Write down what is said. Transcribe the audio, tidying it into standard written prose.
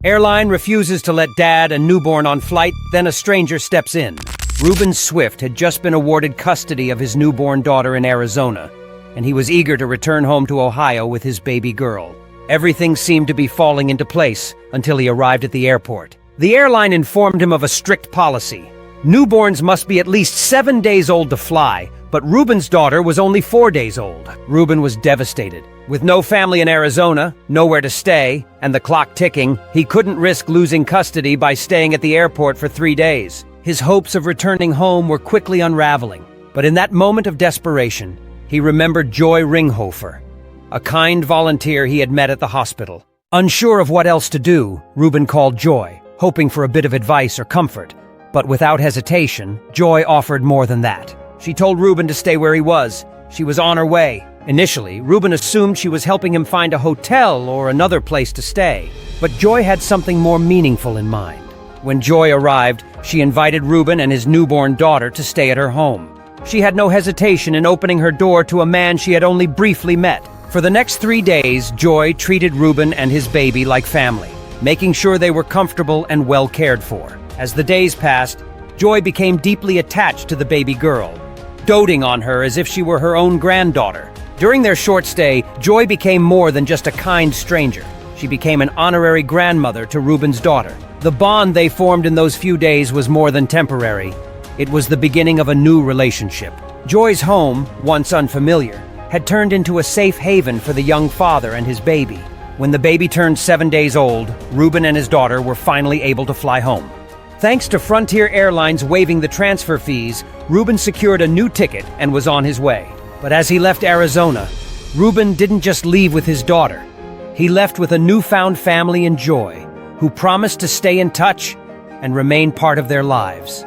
Airline refuses to let dad and newborn on flight, then a stranger steps in. Rubin Swift had just been awarded custody of his newborn daughter in Arizona, and he was eager to return home to Ohio with his baby girl. Everything seemed to be falling into place until he arrived at the airport. The airline informed him of a strict policy. Newborns must be at least 7 days old to fly, but Rubin's daughter was only 4 days old. Rubin was devastated. With no family in Arizona, nowhere to stay, and the clock ticking, he couldn't risk losing custody by staying at the airport for 3 days. His hopes of returning home were quickly unraveling. But in that moment of desperation, he remembered Joy Ringhofer, a kind volunteer he had met at the hospital. Unsure of what else to do, Rubin called Joy, hoping for a bit of advice or comfort. But without hesitation, Joy offered more than that. She told Rubin to stay where he was. She was on her way. Initially, Rubin assumed she was helping him find a hotel or another place to stay. But Joy had something more meaningful in mind. When Joy arrived, she invited Rubin and his newborn daughter to stay at her home. She had no hesitation in opening her door to a man she had only briefly met. For the next 3 days, Joy treated Rubin and his baby like family, making sure they were comfortable and well cared for. As the days passed, Joy became deeply attached to the baby girl, doting on her as if she were her own granddaughter. During their short stay, Joy became more than just a kind stranger. She became an honorary grandmother to Rubin's daughter. The bond they formed in those few days was more than temporary. It was the beginning of a new relationship. Joy's home, once unfamiliar, had turned into a safe haven for the young father and his baby. When the baby turned 7 days old, Rubin and his daughter were finally able to fly home. Thanks to Frontier Airlines waiving the transfer fees, Rubin secured a new ticket and was on his way. But as he left Arizona, Rubin didn't just leave with his daughter. He left with a newfound family and Joy, who promised to stay in touch and remain part of their lives.